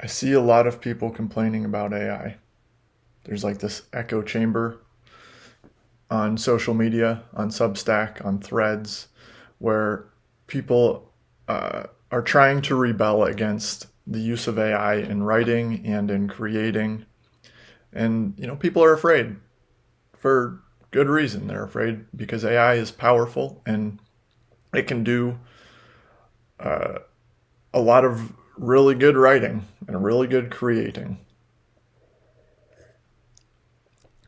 I see a lot of people complaining about AI. There's like this echo chamber on social media, on Substack, on Threads, where people are trying to rebel against the use of AI in writing and in creating. And, people are afraid for good reason. They're afraid because AI is powerful and it can do a lot of really good writing and really good creating.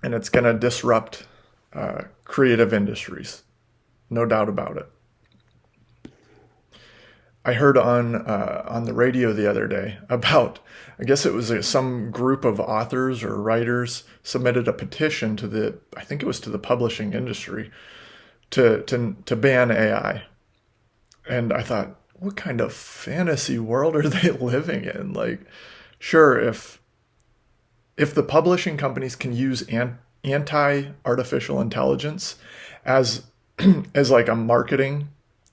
And it's going to disrupt creative industries, no doubt about it. I heard on the radio the other day about, I guess it was some group of authors or writers submitted a petition I think it was to the publishing industry to ban AI. And I thought, what kind of fantasy world are they living in? Like, sure, if the publishing companies can use anti-artificial intelligence as as like a marketing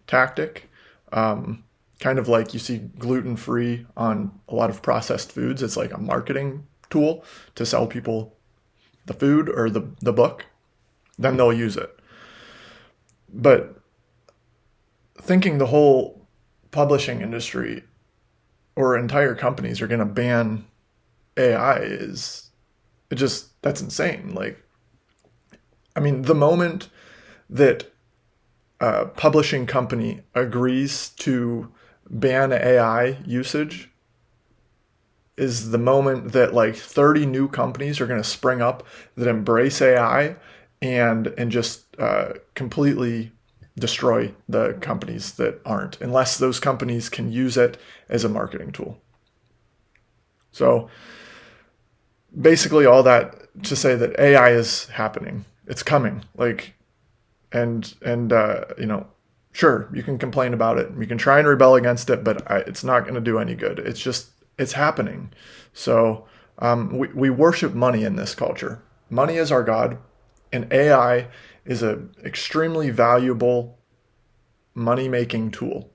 tactic, kind of like you see gluten-free on a lot of processed foods. It's like a marketing tool to sell people the food or the book. Then they'll use it. But thinking the whole publishing industry or entire companies are going to ban AI that's insane. Like, I mean, the moment that a publishing company agrees to ban AI usage is the moment that like 30 new companies are going to spring up that embrace AI and just completely destroy the companies that aren't, unless those companies can use it as a marketing tool. So basically all that to say that AI is happening. It's coming. Like, and sure, you can complain about it. You can try and rebel against it, but it's not going to do any good. It's happening. So we worship money in this culture. Money is our God, and AI is an extremely valuable money-making tool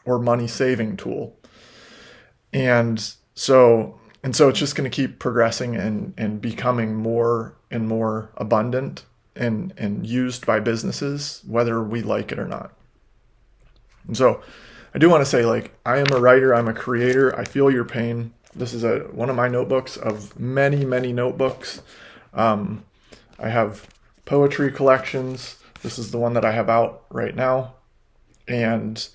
or money-saving tool. And so it's just going to keep progressing and becoming more and more abundant and used by businesses, whether we like it or not. And so I do want to say, like, I am a writer, I'm a creator, I feel your pain. This is one of my notebooks of many, many notebooks. I have poetry collections. This is the one that I have out right now. And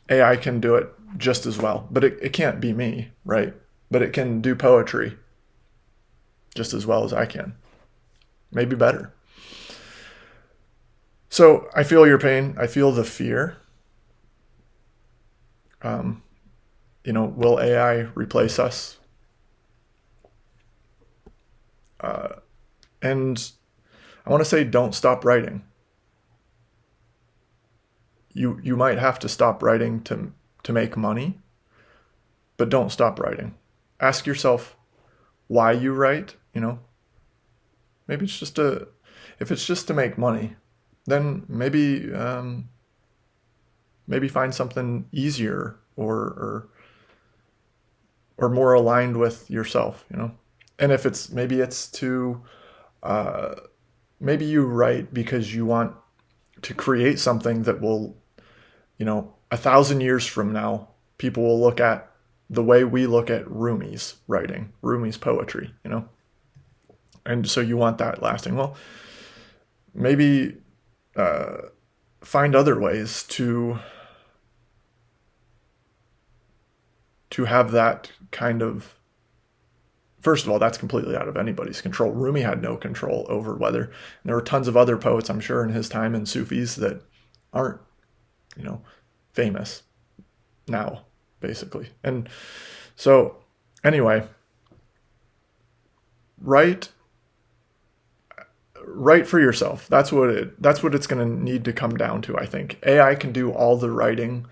AI can do it just as well, but it can't be me, right? But it can do poetry just as well as I can. Maybe better. So I feel your pain. I feel the fear. Will AI replace us? And I want to say, don't stop writing. You might have to stop writing to make money, but don't stop writing. Ask yourself why you write. Maybe if it's just to make money, then maybe find something easier or more aligned with yourself. And if maybe you write because you want to create something that will, 1,000 years from now, people will look at the way we look at Rumi's writing, Rumi's poetry, and so you want that lasting. Well, maybe find other ways to have that kind of. First of all, that's completely out of anybody's control. Rumi had no control over whether. And there were tons of other poets, I'm sure, in his time, and Sufis that aren't, famous now, basically. And so, anyway, write for yourself. That's what it's going to need to come down to, I think. AI can do all the writing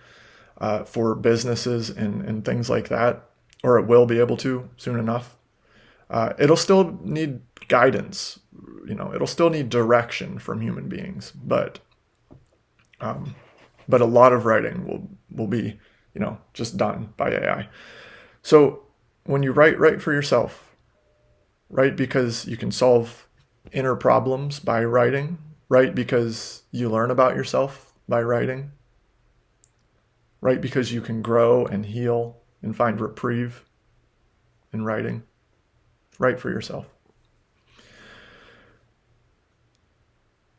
for businesses and things like that, or it will be able to soon enough. It'll still need guidance, it'll still need direction from human beings, but a lot of writing will be just done by AI. So when you write for yourself. Write because you can solve inner problems by writing. Write because you learn about yourself by writing. Write because you can grow and heal and find reprieve in writing. Write for yourself.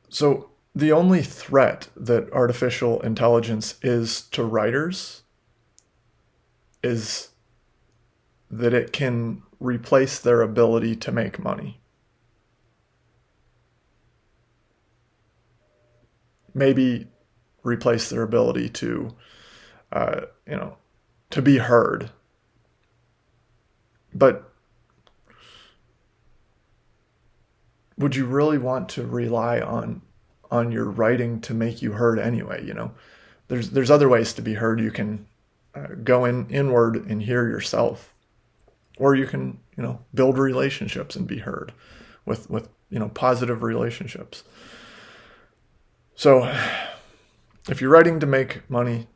So the only threat that artificial intelligence is to writers is that it can replace their ability to make money. Maybe replace their ability to, to be heard. But would you really want to rely on your writing to make you heard anyway? There's other ways to be heard. You can go inward and hear yourself, or you can build relationships and be heard with positive relationships. So if you're writing to make money,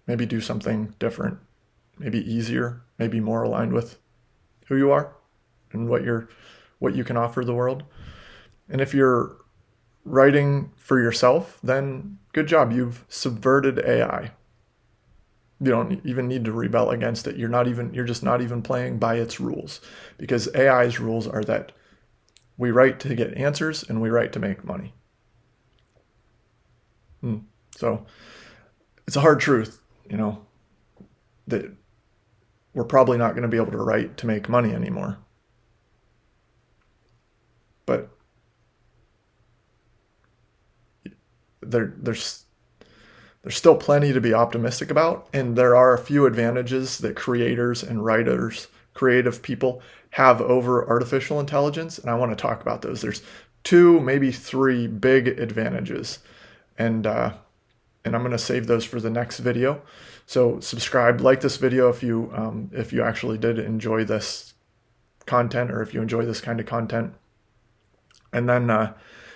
maybe do something different, maybe easier, maybe more aligned with who you are and what you can offer the world. And if you're writing for yourself, then good job. You've subverted AI. You don't even need to rebel against it. You're just not even playing by its rules, because AI's rules are that we write to get answers and we write to make money. So it's a hard truth, that we're probably not going to be able to write to make money anymore. But there's still plenty to be optimistic about, and there are a few advantages that creators and writers, creative people, have over artificial intelligence, and I want to talk about those. There's 2, maybe 3 big advantages, and I'm going to save those for the next video. So subscribe, like this video if you actually did enjoy this content, or if you enjoy this kind of content, and then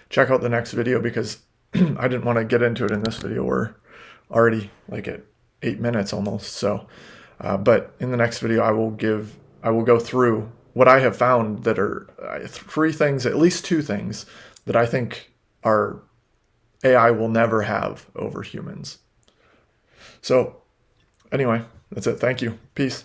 check out the next video, because I didn't want to get into it in this video. We're already like at 8 minutes almost. So, but in the next video, I will go through what I have found that are 3 things, at least 2 things that I think are AI will never have over humans. So anyway, that's it. Thank you. Peace.